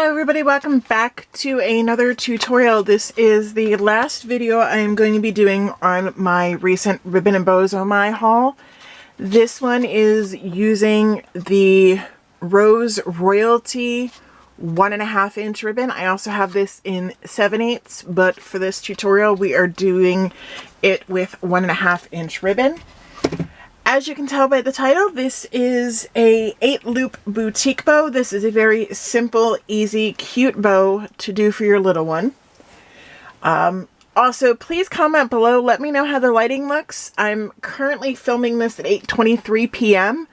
Hello everybody, welcome back to another tutorial. This is the last video I am going to be doing on my recent Ribbon and Bows Oh My haul. This one is using the Rose Royalty 1.5 inch ribbon. I also have this in 7/8, but for this tutorial we are doing it with 1.5 inch ribbon. As you can tell by the title, this is a 8-loop boutique bow. This is a very simple, easy, cute bow to do for your little one. Also, please comment below. Let me know how the lighting looks. I'm currently filming this at 8:23 p.m.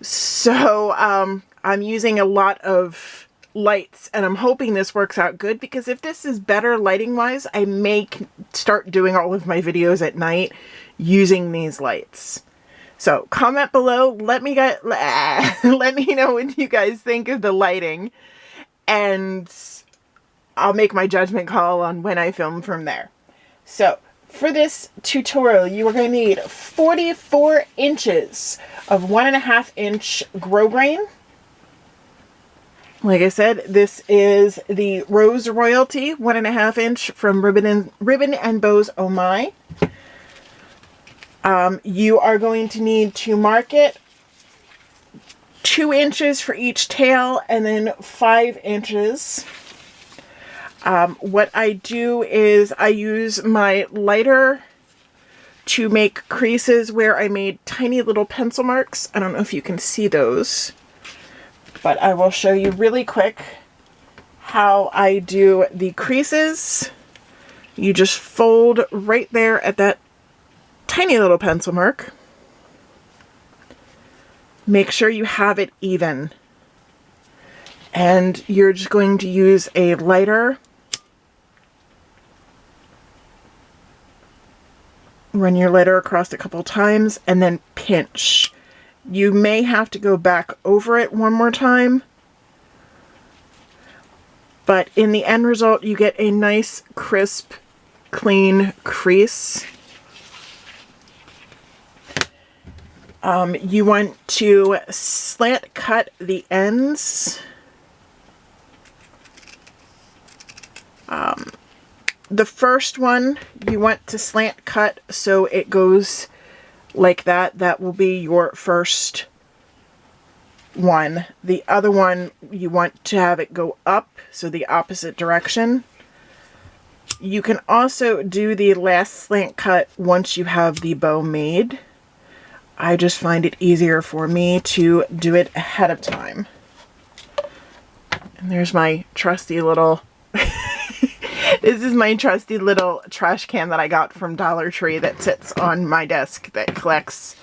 So I'm using a lot of lights and I'm hoping this works out good, because if this is better lighting-wise, I may start doing all of my videos at night using these lights. So comment below, let me know what you guys think of the lighting, and I'll make my judgment call on when I film from there. So for this tutorial, you are going to need 44 inches of 1.5 inch grosgrain. Like I said, this is the Rose Royalty 1.5 inch from Ribbon and Bows Oh My. You are going to need to mark it 2 inches for each tail and then 5 inches. What I do is I use my lighter to make creases where I made tiny little pencil marks. I don't know if you can see those, but I will show you really quick how I do the creases. You just fold right there at that tiny little pencil mark. Make sure you have it even. And you're just going to use a lighter. Run your lighter across a couple times and then pinch. You may have to go back over it one more time, but in the end result you get a nice, crisp, clean crease. You want to slant cut the ends. The first one you want to slant cut so it goes like that. That will be your first one. The other one you want to have it go up, so the opposite direction. You can also do the last slant cut once you have the bow made. I just find it easier for me to do it ahead of time. And there's my trusty little this is my trusty little trash can that I got from Dollar Tree that sits on my desk that collects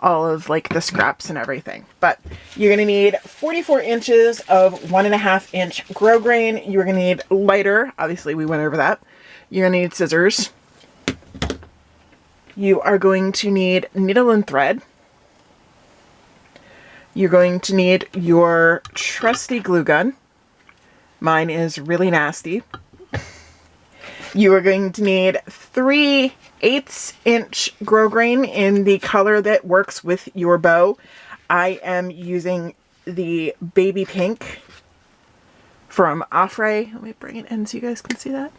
all of like the scraps and everything. But you're going to need 44 inches of 1.5 inch grosgrain. You're going to need lighter. Obviously we went over that. You're going to need scissors. You are going to need needle and thread. You're going to need your trusty glue gun. Mine is really nasty. You are going to need 3/8 inch grosgrain in the color that works with your bow. I am using the baby pink from Offray. Let me bring it in so you guys can see that.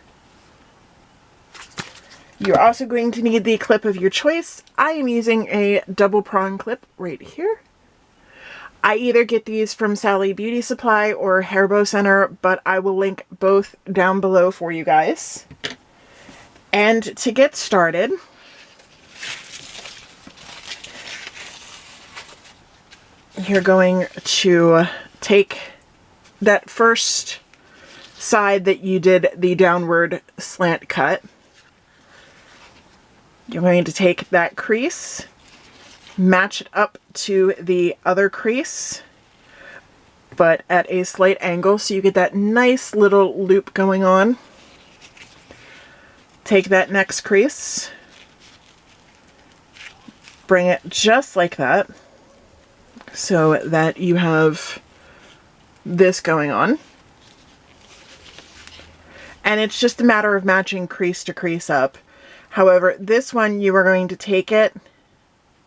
You're also going to need the clip of your choice. I am using a double prong clip right here. I either get these from Sally Beauty Supply or Hair Bow Center, but I will link both down below for you guys. And to get started, you're going to take that first side that you did the downward slant cut. You're going to take that crease, match it up to the other crease, but at a slight angle so you get that nice little loop going on. Take that next crease, bring it just like that so that you have this going on. And it's just a matter of matching crease to crease up. However, this one you are going to take it,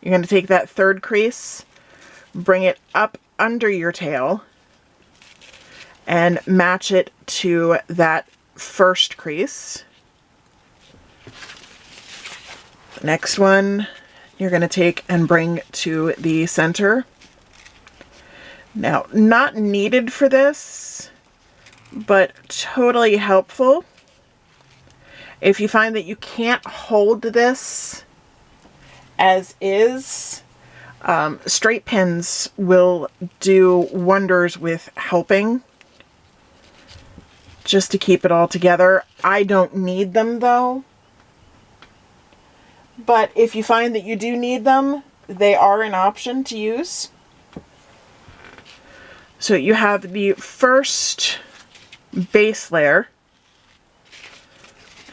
you're going to take that third crease, bring it up under your tail, and match it to that first crease. The next one you're going to take and bring to the center. Now, not needed for this, but totally helpful. If you find that you can't hold this as is, straight pins will do wonders with helping, just to keep it all together. I don't need them though, but if you find that you do need them, they are an option to use. So you have the first base layer,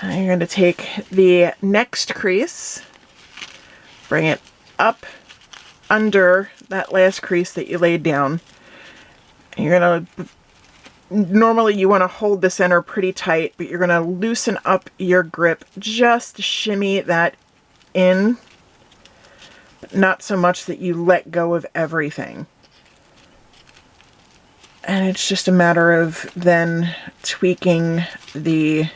and you're going to take the next crease, bring it up under that last crease that you laid down. And you're going to, normally you want to hold the center pretty tight, but you're going to loosen up your grip, just shimmy that in, but not so much that you let go of everything. And it's just a matter of then tweaking the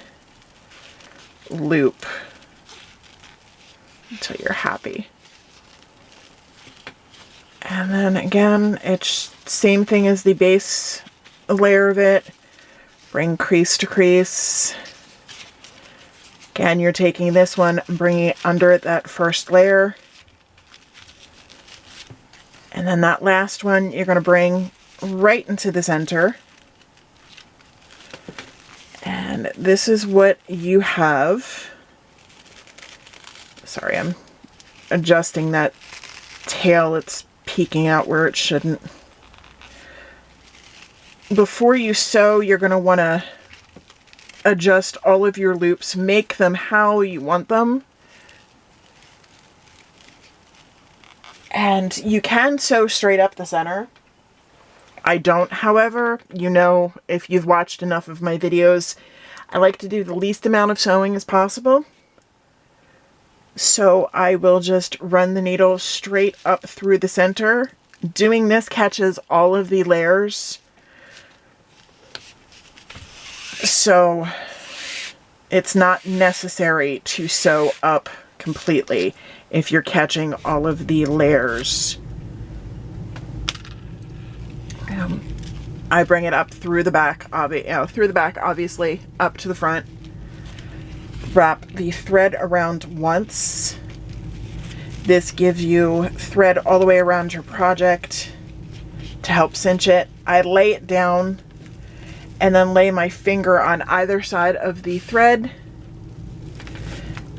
loop until you're happy. And then again, it's same thing as the base layer of it. Bring crease to crease. Again, you're taking this one and bringing it under that first layer. And then that last one you're going to bring right into the center. And this is what you have. Sorry, I'm adjusting that tail. It's peeking out where it shouldn't. Before you sew, you're going to want to adjust all of your loops, make them how you want them. And you can sew straight up the center. I don't, however. You know, if you've watched enough of my videos, I like to do the least amount of sewing as possible. So I will just run the needle straight up through the center. Doing this catches all of the layers, so it's not necessary to sew up completely if you're catching all of the layers. I bring it up through the back, obviously, up to the front. Wrap the thread around once. This gives you thread all the way around your project to help cinch it. I lay it down and then lay my finger on either side of the thread,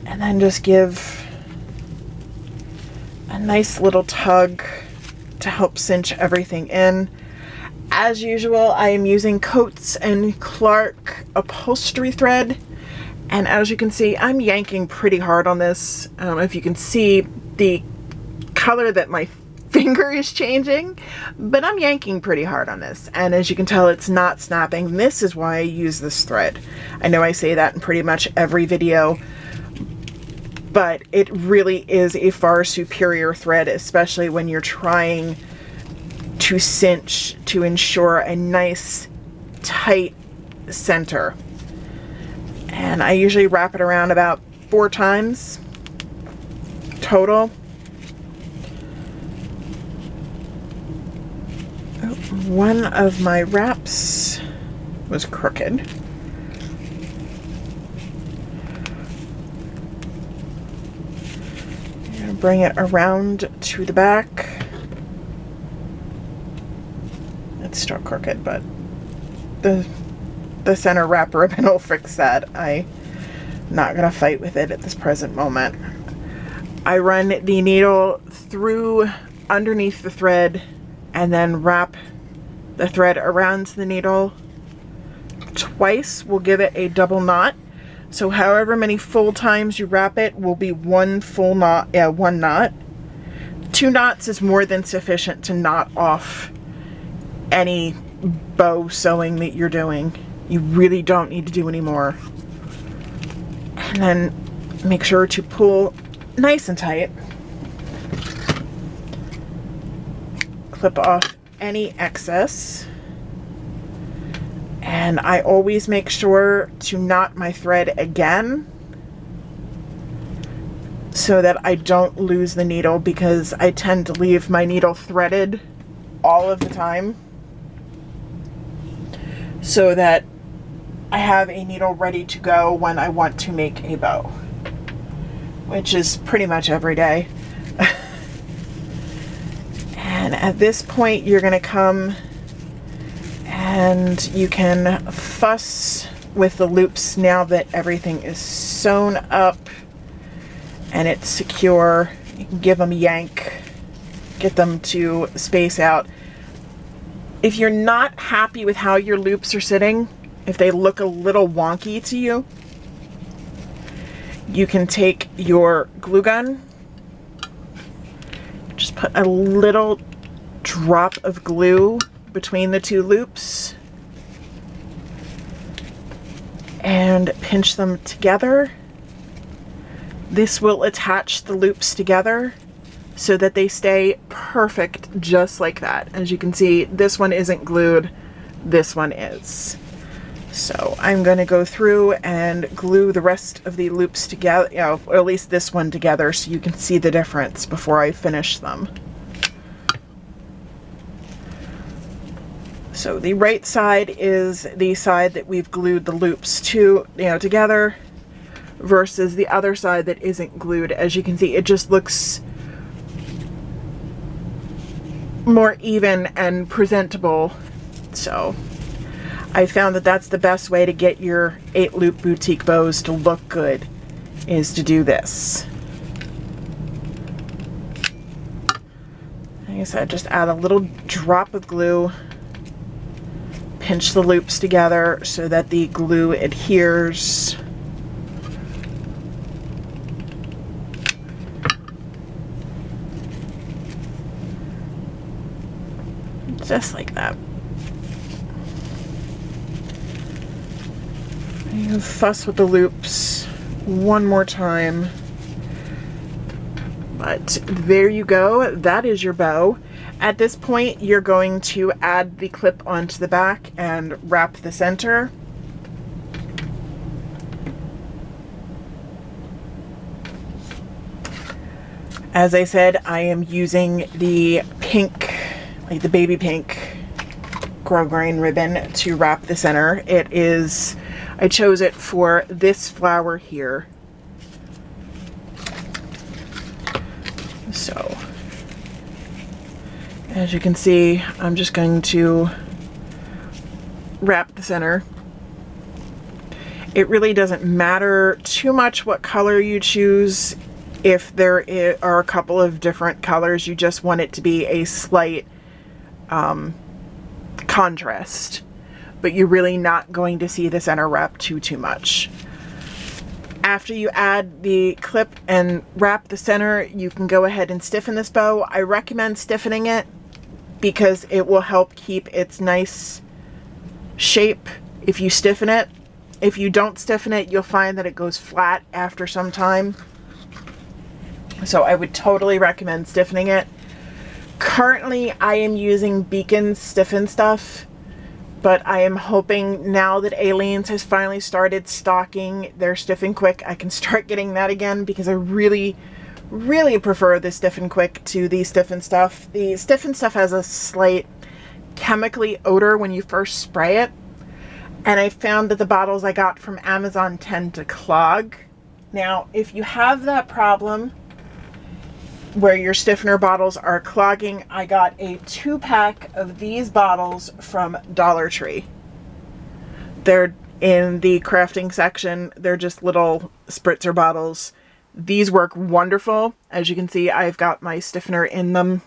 and then just give a nice little tug to help cinch everything in. As usual, I am using Coats and Clark upholstery thread, and as you can see, I'm yanking pretty hard on this. I don't know if you can see the color that my finger is changing, but I'm yanking pretty hard on this, and as you can tell, it's not snapping. This is why I use this thread. I know I say that in pretty much every video, but it really is a far superior thread, especially when you're trying to cinch to ensure a nice tight center. And I usually wrap it around about 4 times total. Oh, one of my wraps was crooked. I'm going to bring it around to the back. It's still crooked, but the center wrap ribbon will fix that. I'm not going to fight with it at this present moment. I run the needle through underneath the thread and then wrap the thread around the needle twice. Will give it a double knot. So however many full times you wrap it will be one full knot, one knot. 2 knots is more than sufficient to knot off any bow sewing that you're doing. You really don't need to do any more. And then make sure to pull nice and tight. Clip off any excess. And I always make sure to knot my thread again so that I don't lose the needle, because I tend to leave my needle threaded all of the time, so that I have a needle ready to go when I want to make a bow, which is pretty much every day. And at this point, you're going to come and you can fuss with the loops now that everything is sewn up and it's secure. You can give them a yank, get them to space out. If you're not happy with how your loops are sitting, if they look a little wonky to you, you can take your glue gun, just put a little drop of glue between the two loops and pinch them together. This will attach the loops together so that they stay perfect, just like that. As you can see, this one isn't glued, this one is. So I'm going to go through and glue the rest of the loops together, or at least this one together, so you can see the difference before I finish them. So the right side is the side that we've glued the loops to, together, versus the other side that isn't glued. As you can see, it just looks more even and presentable. So I found that that's the best way to get your 8-loop boutique bows to look good, is to do this. Like I said, just add a little drop of glue, pinch the loops together so that the glue adheres. Just like that. You fuss with the loops one more time. But there you go. That is your bow. At this point, you're going to add the clip onto the back and wrap the center. As I said, I am using the pink, like the baby pink grosgrain ribbon to wrap the center. It is, I chose it for this flower here. So, as you can see, I'm just going to wrap the center. It really doesn't matter too much what color you choose. If there are a couple of different colors, you just want it to be a slight contrast, but you're really not going to see the center wrap too much. After you add the clip and wrap the center, you can go ahead and stiffen this bow. I recommend stiffening it because it will help keep its nice shape if you stiffen it. If you don't stiffen it, you'll find that it goes flat after some time. So I would totally recommend stiffening it. Currently, I am using Beacon's stiffen stuff, but I am hoping now that Aleene's has finally started stocking their Stiffen Quick, I can start getting that again, because I really prefer the Stiffen Quick to the Stiffen stuff. The Stiffen stuff has a slight chemically odor when you first spray it, and I found that the bottles I got from Amazon tend to clog. Now, if you have that problem where your stiffener bottles are clogging, I got a 2-pack of these bottles from Dollar Tree. They're in the crafting section. They're just little spritzer bottles. These work wonderful. As you can see, I've got my stiffener in them.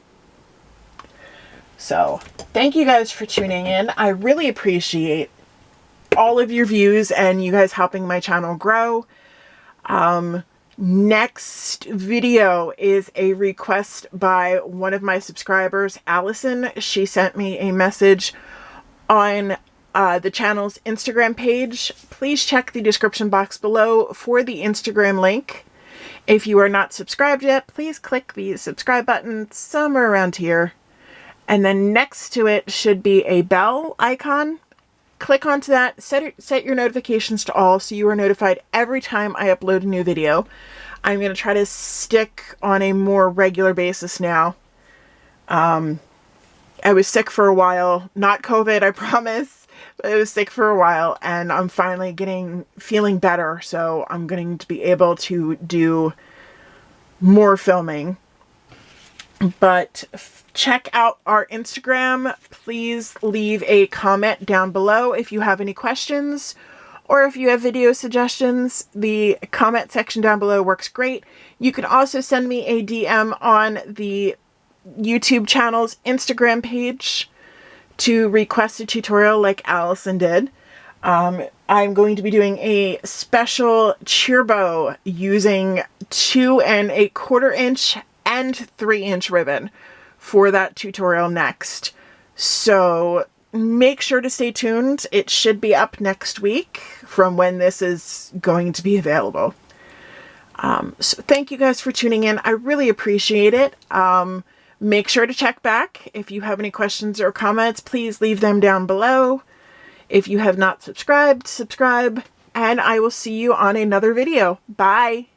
So thank you guys for tuning in. I really appreciate all of your views and you guys helping my channel grow. Next video is a request by one of my subscribers, Allison. She sent me a message on the channel's Instagram page. Please check the description box below for the Instagram link. If you are not subscribed yet, please click the subscribe button somewhere around here. And then next to it should be a bell icon. click onto that, set your notifications to all so you are notified every time I upload a new video. I'm going to try to stick on a more regular basis now. I was sick for a while, not COVID, I promise, but I was sick for a while, and I'm finally feeling better, so I'm going to be able to do more filming. But check out our Instagram. Please leave a comment down below if you have any questions or if you have video suggestions. The comment section down below works great. You can also send me a DM on the YouTube channel's Instagram page to request a tutorial like Allison did. I'm going to be doing a special cheer bow using 2 1/4 inch and 3-inch ribbon for that tutorial next. So make sure to stay tuned. It should be up next week from when this is going to be available. So thank you guys for tuning in. I really appreciate it. Make sure to check back. If you have any questions or comments, please leave them down below. If you have not subscribed, subscribe, and I will see you on another video. Bye!